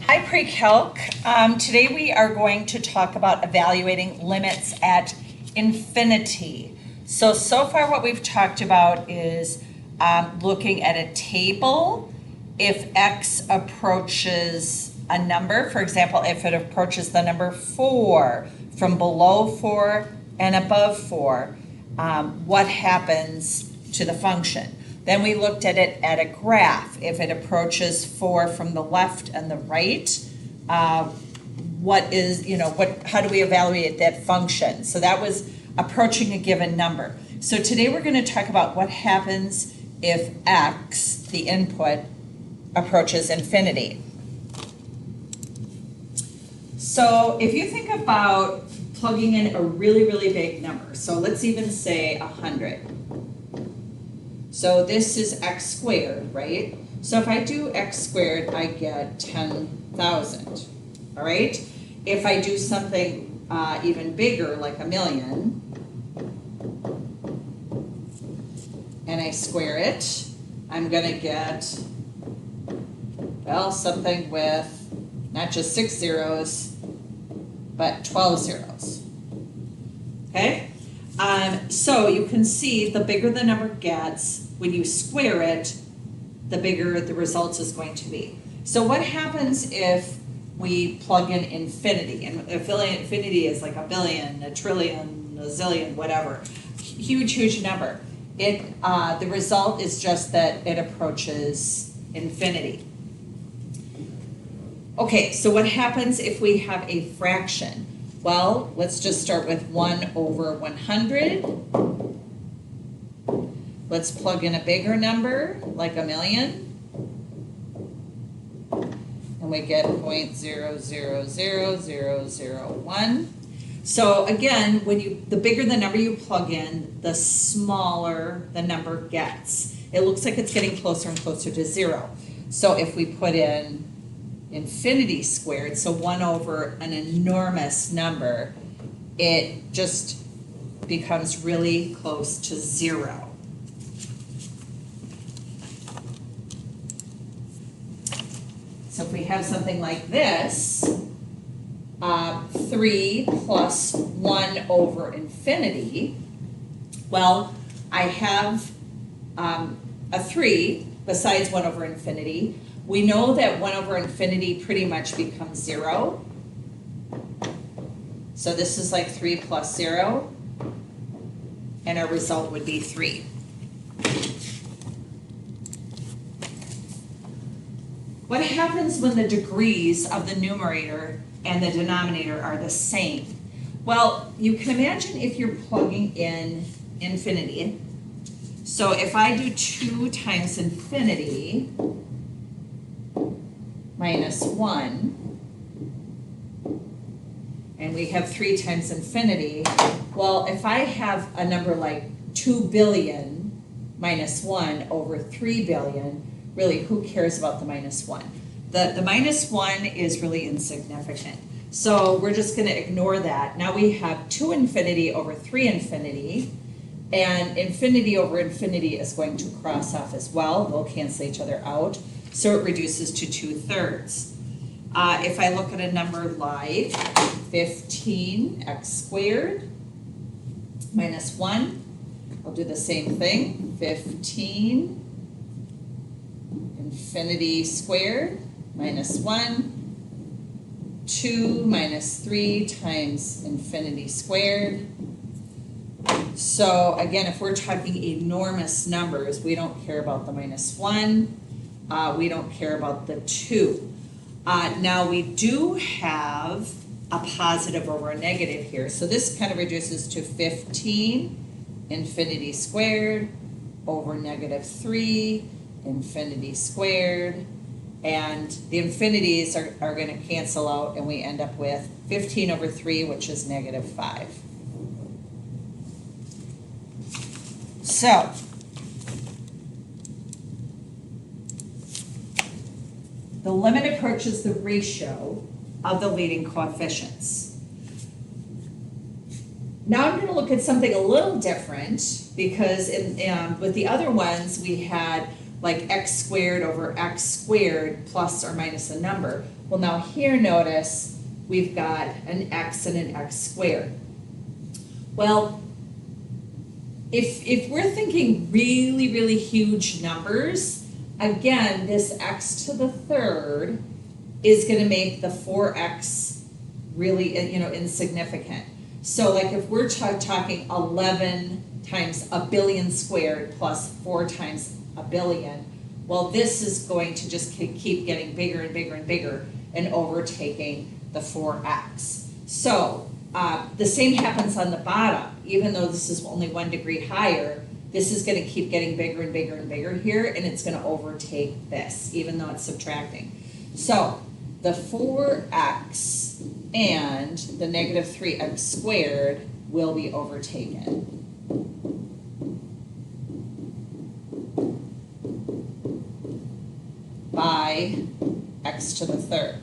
Hi, Pre-Calc. Today we are going to talk about evaluating limits at infinity. So far what we've talked about is looking at a table. If x approaches a number, for example, if it approaches the number 4 from below 4 and above 4, what happens to the function? Then we looked at it at a graph. If it approaches 4 from the left and the right, how do we evaluate that function? So that was approaching a given number. So today we're going to talk about what happens if x, the input, approaches infinity. So if you think about plugging in a really, really big number, so let's even say 100. So this is x squared, right? So if I do x squared, I get 10,000, all right? If I do something even bigger, like 1,000,000, and I square it, I'm gonna get, well, something with not just 6 zeros, but 12 zeros, okay? So you can see the bigger the number gets, when you square it, the bigger the result is going to be. So what happens if we plug in infinity? And infinity is like a billion, a trillion, a zillion, whatever. Huge, huge number. The result is just that it approaches infinity. Okay, so what happens if we have a fraction? Well, let's just start with 1 over 100. Let's plug in a bigger number, like 1,000,000. And we get 0.000001. So again, the bigger the number you plug in, the smaller the number gets. It looks like it's getting closer and closer to 0. So if we put in infinity squared, so 1 over an enormous number, it just becomes really close to 0. So if we have something like this, 3 plus 1 over infinity, well, I have a 3 besides 1 over infinity. We know that 1 over infinity pretty much becomes 0. So this is like 3 plus 0, and our result would be 3. What happens when the degrees of the numerator and the denominator are the same? Well, you can imagine if you're plugging in infinity. So if I do 2 times infinity minus 1, and we have 3 times infinity, well, if I have a number like 2 billion minus 1 over 3 billion, really, who cares about the minus 1? The minus 1 is really insignificant. So we're just going to ignore that. Now we have 2 infinity over 3 infinity, and infinity over infinity is going to cross off as well. They'll cancel each other out. So it reduces to 2/3. If I look at a number like 15x squared minus 1, I'll do the same thing. 15 infinity squared minus 1, 2 minus 3 times infinity squared. So again, if we're talking enormous numbers, we don't care about the minus 1. We don't care about the 2. Now we do have a positive over a negative here. So this kind of reduces to 15 infinity squared over negative 3 infinity squared, and the infinities are going to cancel out, and we end up with 15 over 3, which is negative 5. So the limit approaches the ratio of the leading coefficients. Now I'm going to look at something a little different, because with the other ones we had like x squared over x squared plus or minus a number. Well, now here notice we've got an x and an x squared. Well, if we're thinking really, really huge numbers, again, this x to the third is going to make the 4x really, insignificant. So like if we're talking 11 times a billion squared plus 4 times a billion, well, this is going to just keep getting bigger and bigger and bigger and overtaking the 4x. So the same happens on the bottom. Even though this is only 1 degree higher, this is going to keep getting bigger and bigger and bigger here, and it's going to overtake this, even though it's subtracting. So the 4x and the negative 3x squared will be overtaken. By x to the third.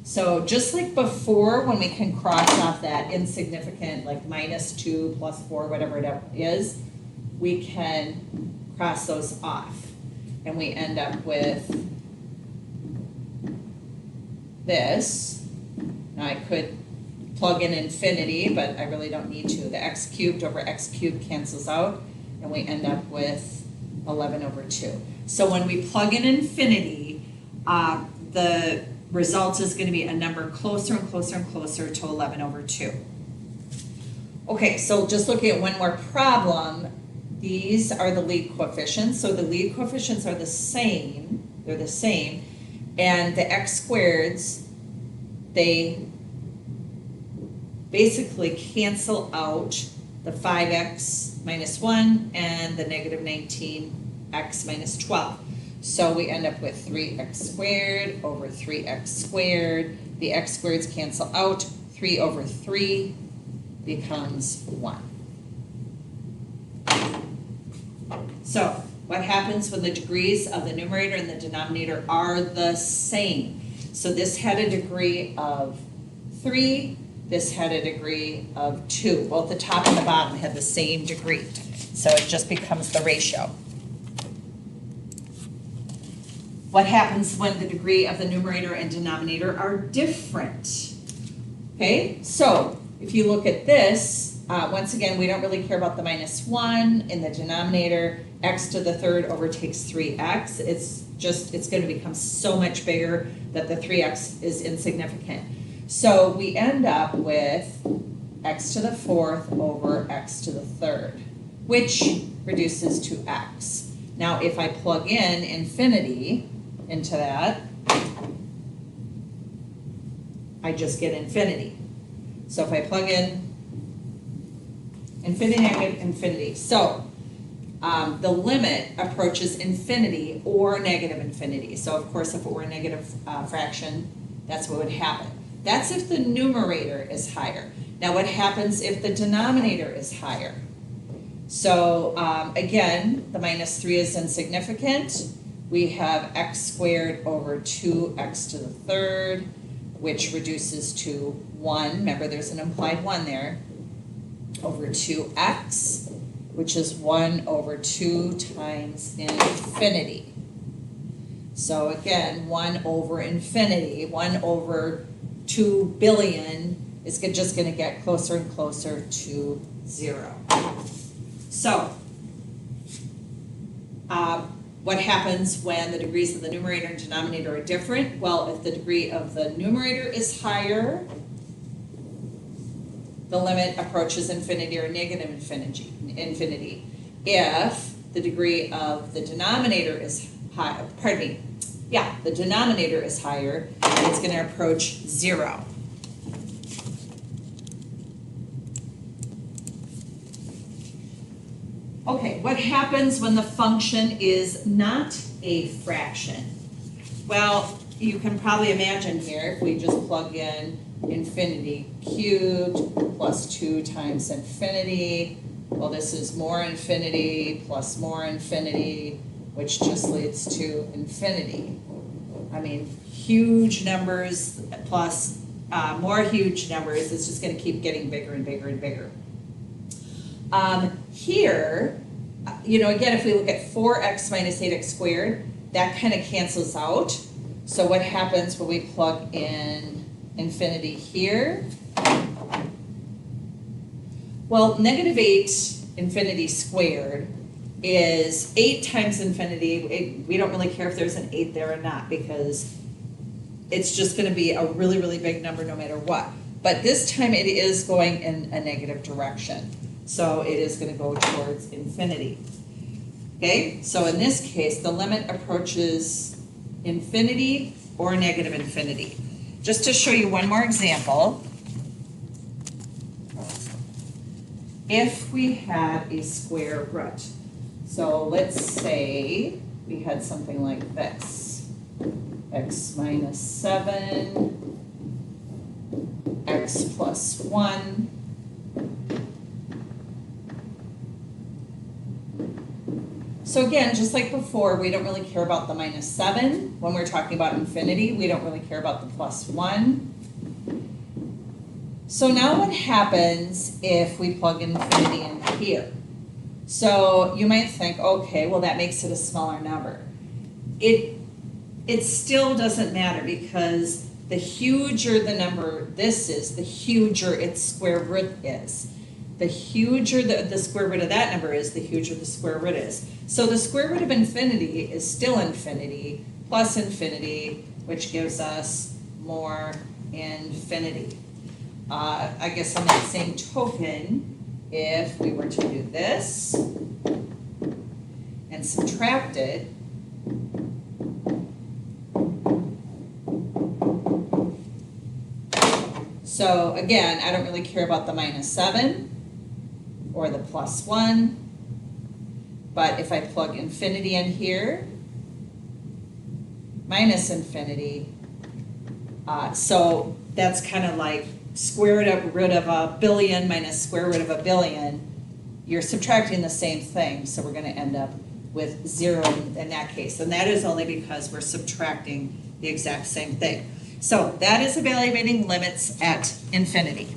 So just like before, when we can cross off that insignificant, like -2 plus 4, whatever it is, we can cross those off. And we end up with this. Now I could plug in infinity, but I really don't need to. The x cubed over x cubed cancels out, and we end up with 11 over 2. So when we plug in infinity, the result is going to be a number closer and closer and closer to 11 over 2. Okay, so just looking at one more problem, these are the lead coefficients. So the lead coefficients are the same, they're the same, and the x squareds, they basically cancel out the 5x minus 1 and the negative 19x minus 12. So we end up with 3x squared over 3x squared. The x squareds cancel out. 3 over 3 becomes 1. So what happens when the degrees of the numerator and the denominator are the same? So this had a degree of 3. This had a degree of 2. Both the top and the bottom had the same degree. So it just becomes the ratio. What happens when the degree of the numerator and denominator are different? Okay, so if you look at this, once again, we don't really care about the -1 in the denominator. X to the third overtakes 3x. It's going to become so much bigger that the 3x is insignificant. So we end up with x to the fourth over x to the third, which reduces to x. Now, if I plug in infinity into that, I just get infinity. So if I plug in infinity, I get infinity. So the limit approaches infinity or negative infinity. So of course, if it were a negative fraction, that's what would happen. That's if the numerator is higher. Now what happens if the denominator is higher? So again, the -3 is insignificant. We have x squared over 2x to the third, which reduces to 1. Remember, there's an implied 1 there. Over 2x, which is 1 over 2 times infinity. So again, 1 over infinity, 1 over 2 billion is just going to get closer and closer to 0. So, what happens when the degrees of the numerator and denominator are different? Well, if the degree of the numerator is higher, the limit approaches infinity or negative infinity. If the degree of the denominator is high, the denominator is higher, it's going to approach 0. Okay, what happens when the function is not a fraction? Well, you can probably imagine here, if we just plug in infinity cubed plus 2 times infinity, well, this is more infinity plus more infinity, which just leads to infinity. I mean, huge numbers plus more huge numbers, it's just going to keep getting bigger and bigger and bigger. Here, Again, if we look at 4x minus 8x squared, that kind of cancels out. So what happens when we plug in infinity here? Well, negative 8 infinity squared is 8 times infinity. We don't really care if there's an 8 there or not, because it's just going to be a really, really big number no matter what. But this time it is going in a negative direction. So it is going to go towards infinity. Okay, so in this case, the limit approaches infinity or negative infinity. Just to show you one more example, if we had a square root, so let's say we had something like this, x minus 7, x plus 1, so again, just like before, we don't really care about the minus 7. When we're talking about infinity, we don't really care about the plus 1. So now what happens if we plug infinity in here? So you might think, okay, well that makes it a smaller number. It still doesn't matter, because the huger the number this is, the huger its square root is. The huger the square root of that number is, the huger the square root is. So the square root of infinity is still infinity plus infinity, which gives us more infinity. I guess on that same token, if we were to do this and subtract it, so again, I don't really care about the minus 7 or the plus 1, but if I plug infinity in here, minus infinity, so that's kind of like square root of a billion minus square root of a billion. You're subtracting the same thing, so we're going to end up with 0 in that case, and that is only because we're subtracting the exact same thing. So that is evaluating limits at infinity.